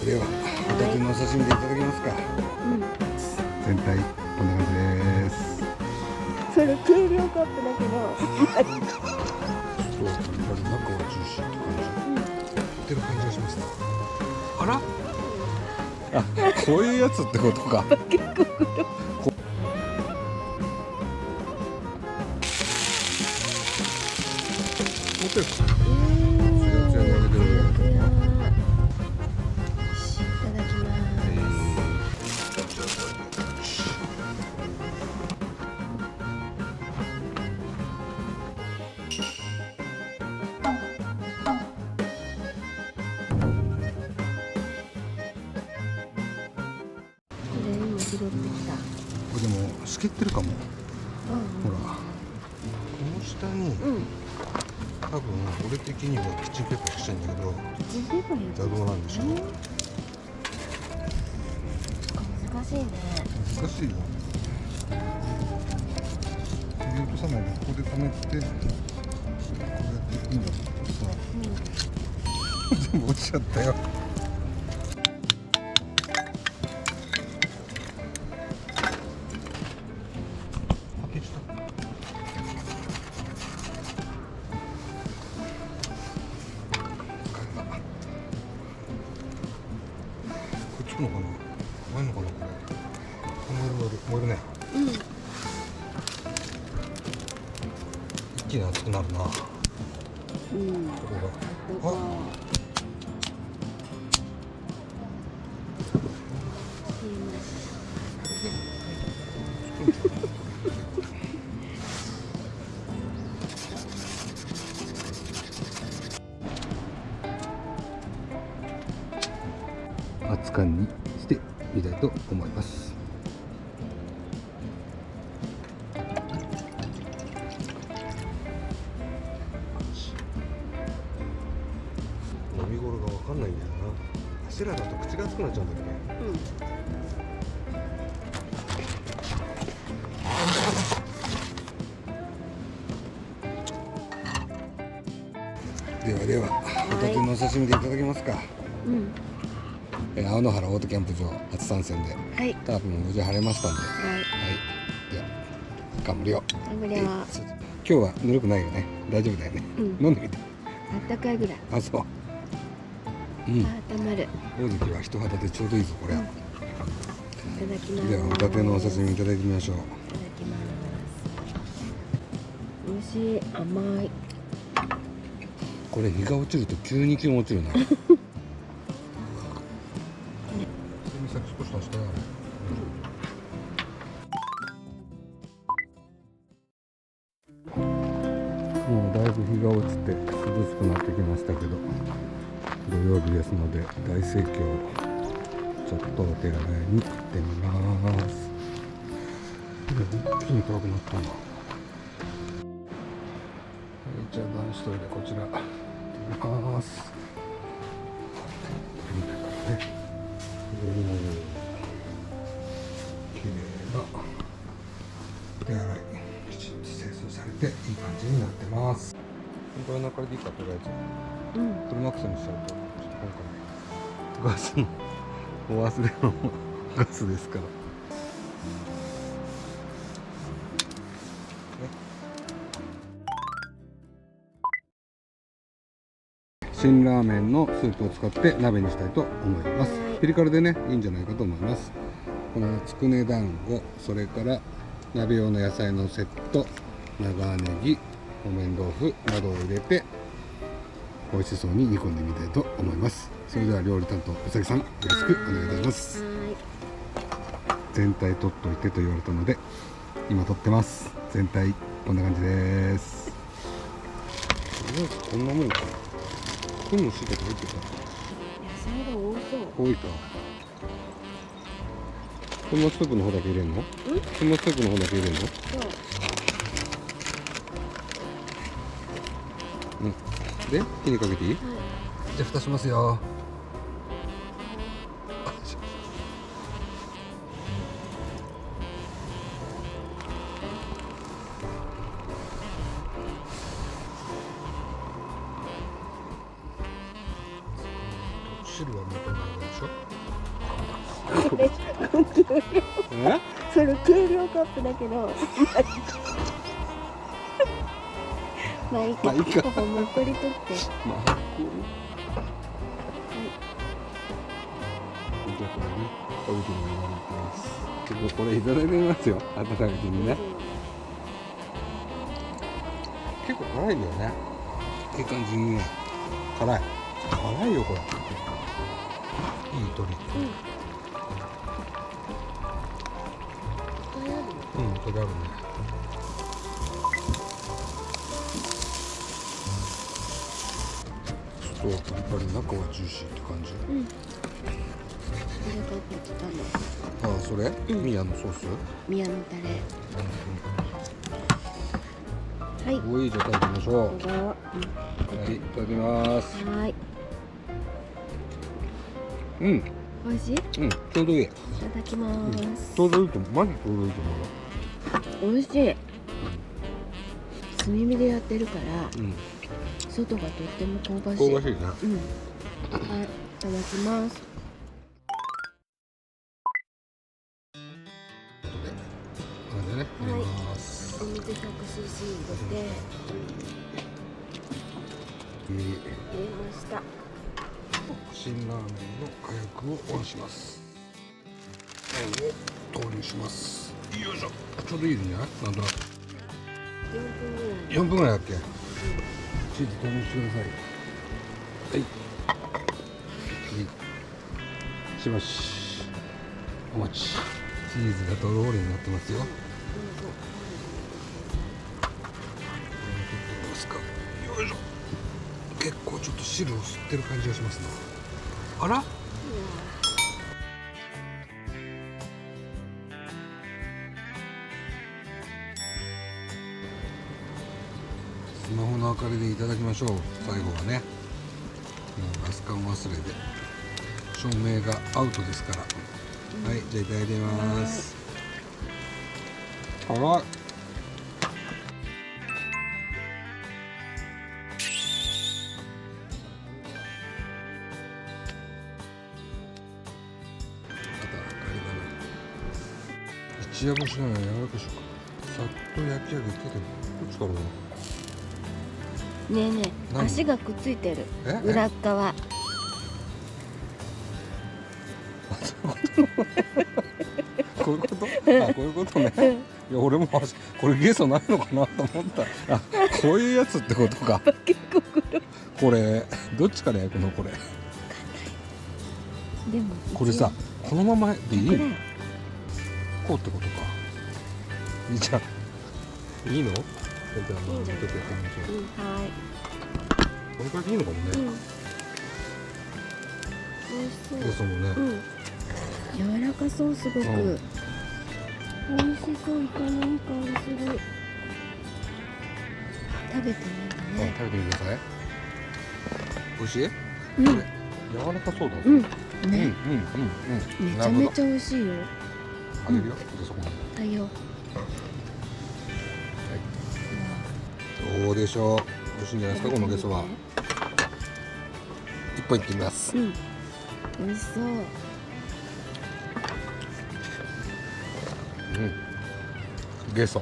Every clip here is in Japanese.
ではホタテのお刺身でいただきますか。全体こんな感じです。それ軽量カップだけどそう、やっぱり中はジューシーって感じ、ホテル感じがしますね。あら、あ、こういうやつってことか。結構ホテルつやつやに揚げてる。いただきます。今拾ってきた。これでもしけってるかも。ほら、この下に、多分俺的にはキッチンペーパーしたいんだけど、キッチンペーパーやじゃあどうなんでしょう。難しいね。難しいよ。切り落とさないでここで止めて、こうやっていくんだけどさ、全部落ちちゃったよ。こっちのかな、前のかな、これ燃えるね。一気に熱くなるな。これが熱燗にしてみたいと思います。飲み頃が分かんないんだよな。柱だと口が熱くなっちゃうんだよね。ではでは、ホタテのお刺身でいただきますか。青野原オートキャンプ場初参戦で、タープも無事晴れましたんで、では頑張りよう。今日はぬるくないよね。大丈夫だよね。飲んでみて。あったかいぐらい。あ、そう。温まる。大関は人肌でちょうどいいぞこれ。いただきます。ではホタテのお刺身いただいてみましょう。いただきます。美味しい。甘い。これ日が落ちると急に気温落ちるな。少し足したよ。もうだいぶ日が落ちて涼しくなってきましたけど、土曜日ですので大盛況。ちょっとお手洗いに行ってみます。一気に遠くなったな。じゃあ男子トイレこちら行ってみます。綺麗な手洗い、きちんと清掃されていい感じになってます。これ中でいいか、とりあえず、フルマックスにしちゃうとちょっと今回ガスのお忘れのガスですから。辛ラーメンのスープを使って鍋にしたいと思います。ピリ辛でね、いいんじゃないかと思います。このつくね団子、それから鍋用の野菜のセット、長ネギ、木綿豆腐などを入れて美味しそうに煮込んでみたいと思います。それでは料理担当うさぎさん、よろしくお願いいたします。全体取っといてと言われたので今取ってます。全体こんな感じです。こんなもんか。ここにもしいたけ入ってた。野菜が多そう。多いか。粉末スープの方だけ入れるの？粉末スープの方だけ入れるの？そう。で、火にかけていい？じゃあ蓋しますよ。汁は元のあるでしょ。それ計量カップだけどまあいいか、まあいいかパパもっこり取って。まあ、じゃあこれね、おうちに入れます。ちょっとこれいただいてみますよ。温かいうちにね。結構辛いんだよね。いい感じにね、辛い。辛いよこれ。いい鶏。鶏あるね。外はパリパリ、中はジューシーって感じ。これがこっちだの。ああ、それ？宮のソース？宮のタレ。はい。おい、じゃあ食べてみましょう。どうぞ。はい、いただきます。はい。うん、美味しい？ちょうどいい。いただきます。ちょうどいいと思う。マジちょうどいいと思うよ。美味しい。炭火でやってるから、外がとっても香ばしい。香ばしいね。はい、いただきます。これでね、入れます。お水 100cc 入れて、入れました。辛ラーメンの火薬をオンします。麺を投入します。よいしょ。ちょうどいいんじゃない？なんとなく。4分ぐらいだっけ？チーズ投入してください。はい。しばしお待ち。チーズがとろーりになってますよ。よいしょ。結構ちょっと汁を吸ってる感じがしますね。あら？スマホの明かりでいただきましょう。最後はね、ガス管忘れで照明がアウトですから。はい、じゃあいただいてみます。辛い。一夜干しながら柔らかくしようか。さっと焼き上げて、どっちからだろう。ねえねえ、何？足がくっついてる。え？裏側。こういうこと？あ、こういうことね。いや、俺もこれゲソないのかなと思った。あ、こういうやつってことか。これどっちから焼くのこれ？でもこれさ、このままでいいの？これこうってことか。いいじゃん。いいの？じゃあちょっとやってみましょう。はい。これくらいでいいのかもね。美味しそう。ゲソもね。柔らかそうすごく。美味しそう、イカのいい香りする。食べてみるね。食べてみてください。美味しい？これ柔らかそうだね。ね。めちゃめちゃ美味しいよ。あげるよ。そこまで。はいよ。どうでしょう。美味しいんじゃないですかこのゲソは。一本いってみます。美味しそう。ゲソ。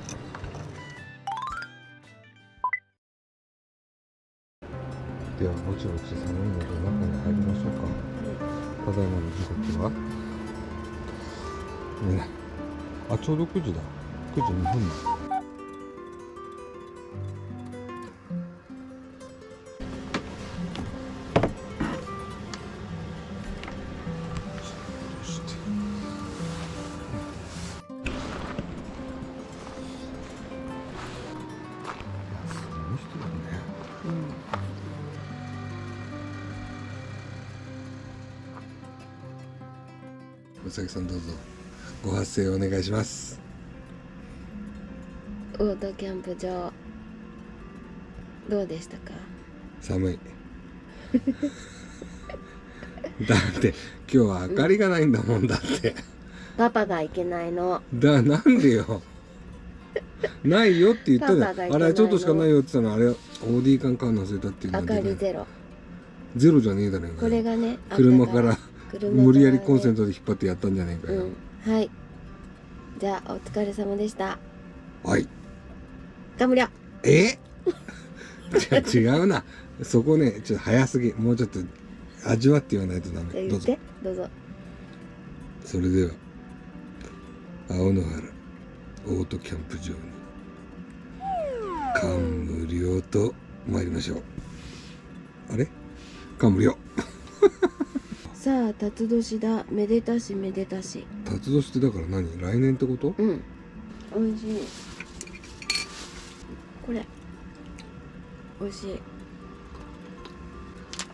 ではぼちぼち寒いので中に入りましょうか。ただいまの時刻はね、あ、ちょうど9時だ。9時2分だ。うさぎさんどうぞご発声お願いします。オートキャンプ場どうでしたか？寒いだって今日は明かりがないんだもん。だってパパがいけないの。なんでよないよって言ったじゃん。パパがいけないの。あれちょっとしかないよって言ったの。あれ OD 缶買うの忘れたっていうの明かりゼロ。ゼロじゃねえだねんかよ。これがね、車から車無理やりねコンセントで引っ張ってやったんじゃねえかよ。はい。じゃあお疲れ様でした。はい。頑張りゃ。じゃあ違うな。そこね、ちょっと早すぎ。もうちょっと味わって言わないとダメ。どうぞ。じゃあ言って、どうぞ。それでは青野原オートキャンプ場に感無量と参りましょう。あれ感無量。さあ辰年だ。めでたしめでたし。辰年ってだから何？来年ってこと？うん。美味しい。これ美味しい。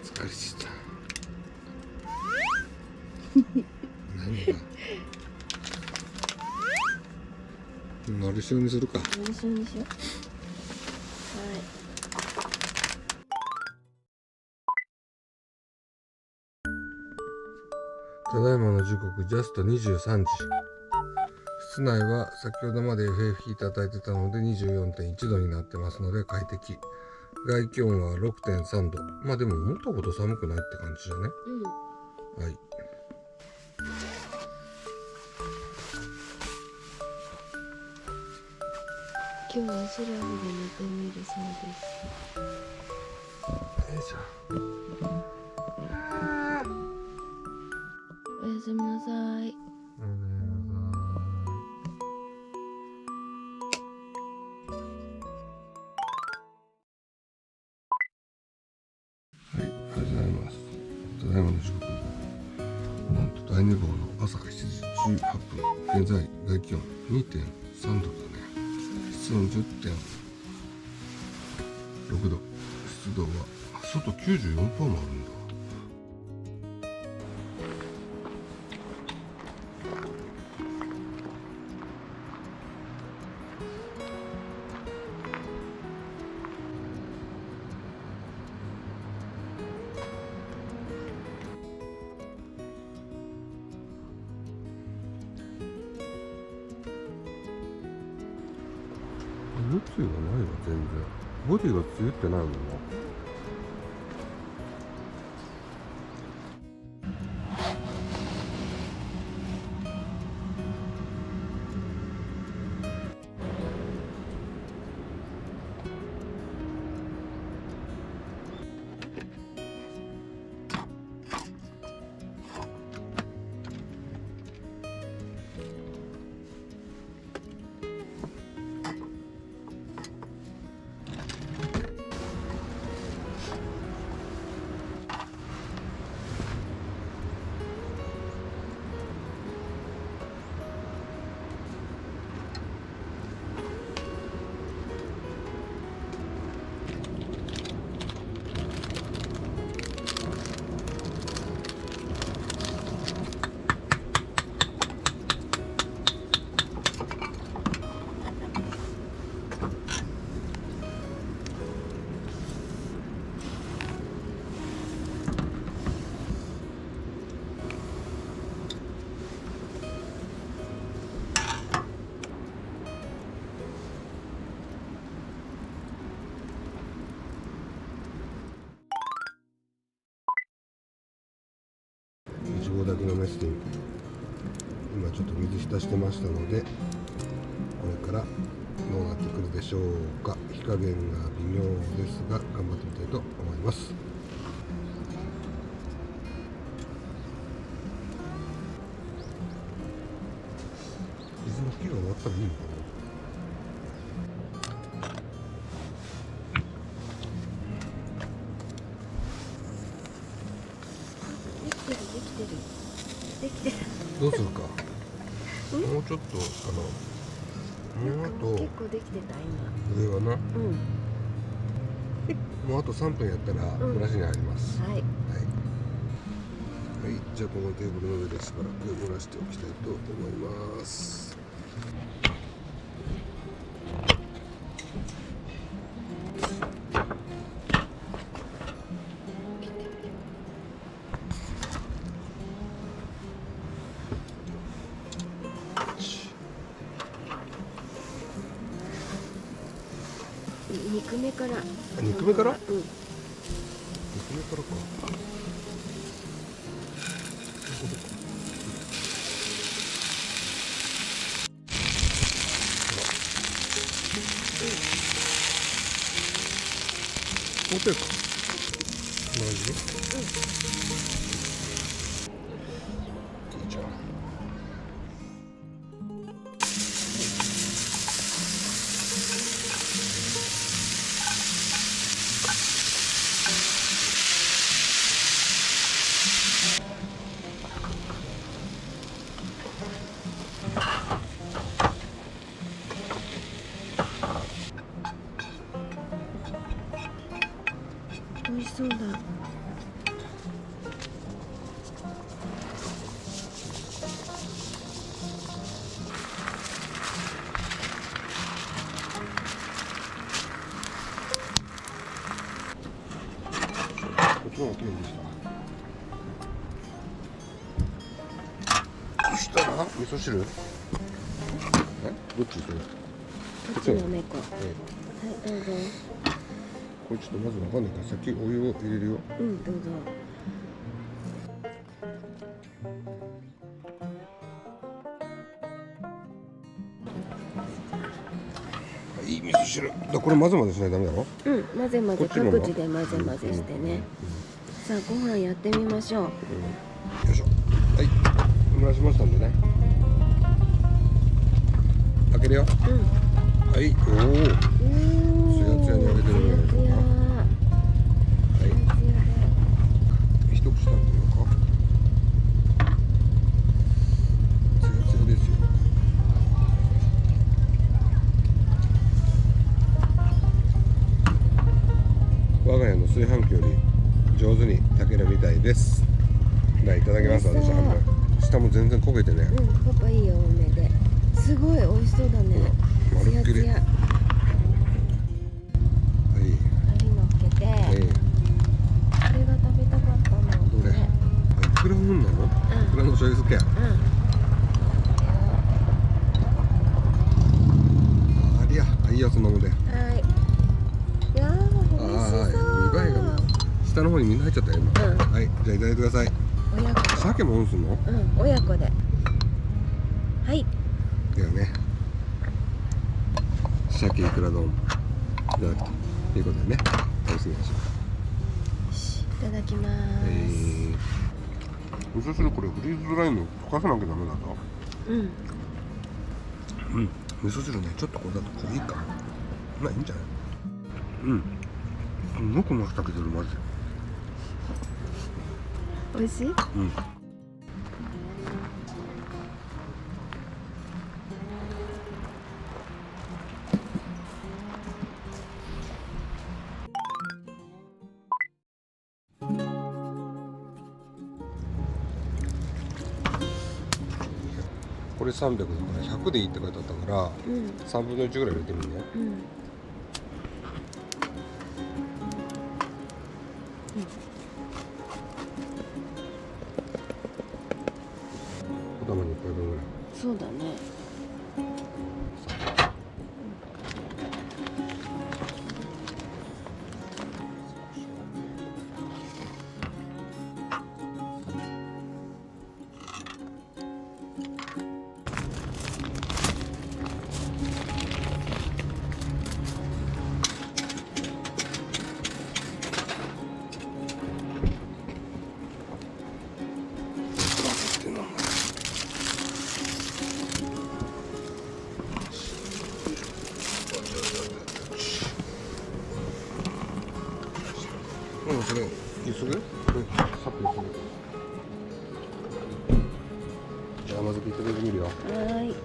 疲れちゃった。何が？のり塩にするか。のり塩にしよう。はい。ただいまの時刻ジャスト23時。室内は先ほどまで FF いただいてたので 24.1 度になってますので快適。外気温は 6.3 度。まあでも思ったほど寒くないって感じだね。はい。今日はシラフで寝てみるそうです。よいしょ。おやすみなさい。はい、ありがとうございます。ただいまの時刻、なんと大寝坊の朝7時18分。現在外気温 2.3 度だね。室温 10.6 度。湿度は外 94% もあるんだ。無つゆがないわ全然。ボディがつゆってないもんな。いちごだけのメスティン。今ちょっと水浸してましたので、これからどうなってくるでしょうか。火加減が微妙ですが頑張ってみたいと思います。水の火が終わったらいいのかな。できてる。どうするか。もうちょっともうあと結構できてた今。上はな。うん。もうあと3分やったら蒸らしに入ります。はい。はい。はい、じゃあこのテーブルの上でしばらく蒸らしておきたいと思います。肉目から。肉目から？うん。肉目からか。持ってるか。マジ？いいじゃん。美味しそうだ。こっちの方が綺麗でした。そしたら味噌汁。どっちそれ？こっちの猫。はい、どうぞ。これちょっとまずわかんないから先お湯を入れるよ。うん、どうぞ。いい味噌汁。これ混ぜ混ぜしないとダメだろ？うん、混ぜ混ぜ、こっちの各自で混ぜ混ぜしてね。さあ、ご飯やってみましょう。よいしょ。はい、蒸らしましたんでね。開けるよ。うん。はい、おお。つやつやに揚げてるね。つやつや。はい。一口食べてみようか。つやつやですよ。我が家の炊飯器より上手に炊けるみたいです。じゃあいただきます。私半分。下も全然焦げてね。うん、パパいいよ、多めで。すごい美味しそうだね。まるっきり。つやつや。はい。網乗っけて。これが食べたかったの。どれ？いくらもんなの？いくらの醤油漬け。ありゃ、いいやそんなもんで。はい。いやー、美味しそう。見栄えが下の方にみんな入っちゃったよ今。はい、じゃあいただいてください。親子。鮭もオンすんの？うん、親子で。はい。だよね。鮭いくら丼いただくということでね。楽しみましょいただきまう。ーす。味噌汁これフリーズドライの溶かさなきゃダメだと。うん。うん。味噌汁ね、ちょっとこれだと濃いか。まあいいんじゃない？うん。すごくうまく炊けてるマジで。美味しい？うん。これ300だから100でいいって書いてあったから、うん。3分の1ぐらい入れてみるね。うん。お玉に1杯分ぐらい。そうだね。うん、それゆすぐ？うん、さっとゆすぐ。じゃあ甘酒いただいてみるよ。はーい。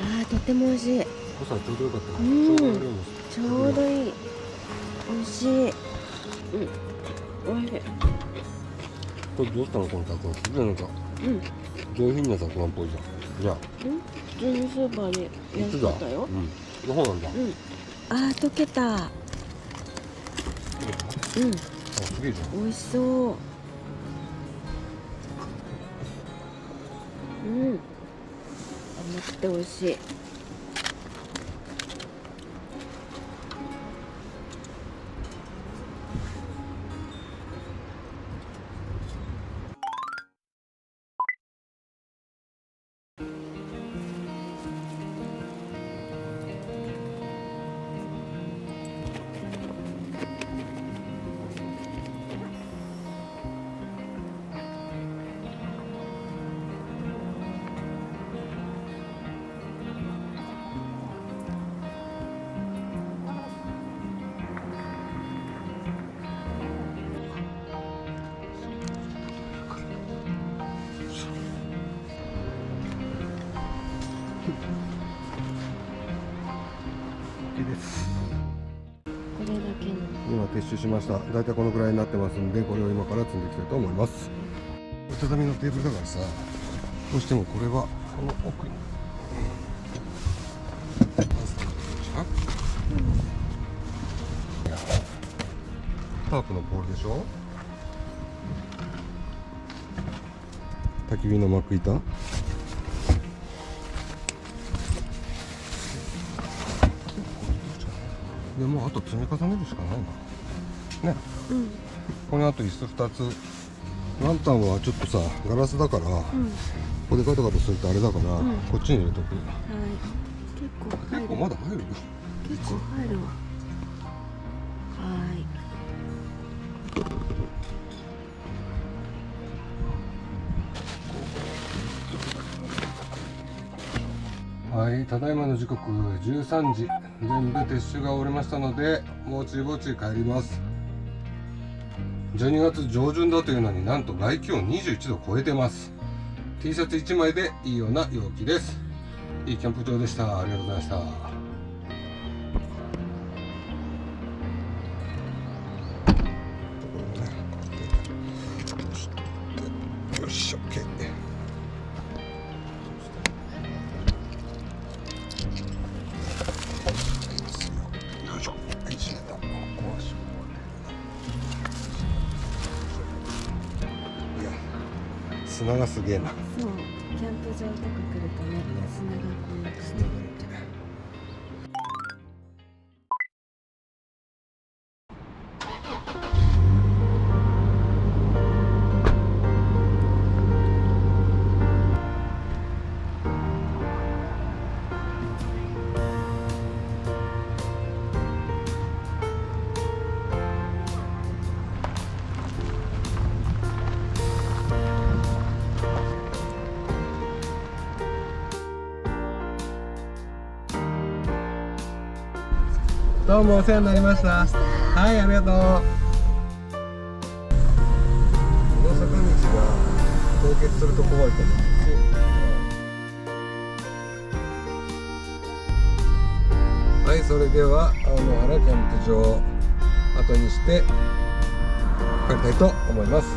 あー、とっても美味しい。濃さちょうどよかったな。うん生姜の量もちょうどいい。美味しい。うん。美味しい。これどうしたのこのたくあん。すごいなんかうん。上品なたくあんっぽいじゃん。じゃあ。普通にスーパーに安かったよ。うん。そうなんだ。うん。あー、溶けた。うん。あ、すげえじゃん。美味しそう。うん。甘くて美味しい。撤収しました。だいたいこのくらいになってますんで、これを今から積んでいきたいと思います。畳のテーブルだからさ、どうしてもこれはこの奥にタープのポールでしょ、焚き火の幕板、でもうあと積み重ねるしかないなね、うん、ここにあと椅子2つ、ランタンはちょっとさガラスだから、ここでガタガタするとあれだから、こっちに入れとく。はい、結構まだ入る？結構入るわ。はい。はい、ただいまの時刻13時、全部撤収が終わりましたので、ぼちぼち帰ります。12月上旬だというのになんと外気温21度超えてます。 T シャツ1枚でいいような陽気です。いいキャンプ場でした。ありがとうございました。よし、OK。砂がすげえな。そう、キャンプ場とか来るとね、砂が混浴してる。どうもお世話になりました。はい、ありがとう。この坂道が凍結すると怖いかも。はい、それでは原キャンプ場を後にして帰りたいと思います。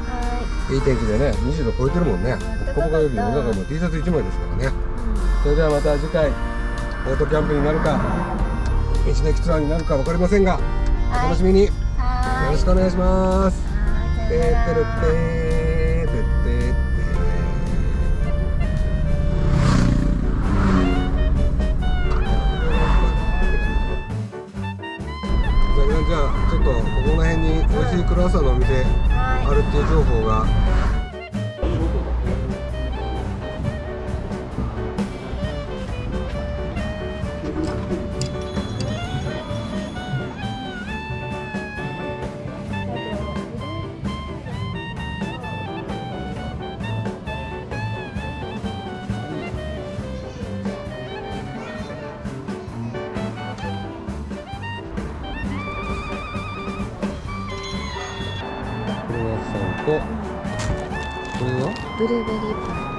いい天気でね、20度超えてるもんね。ポカポカより夜中も T シャツ1枚ですからね。それではまた次回オートキャンプになるか道の駅ツアーになるか分かりませんが、お楽しみに。よろしくお願いします。てってるってーてってってじゃあちょっとここの辺に美味しいクロワッサンのお店あるっていう情報が。クロワッサンとこれはブルーベリーパン。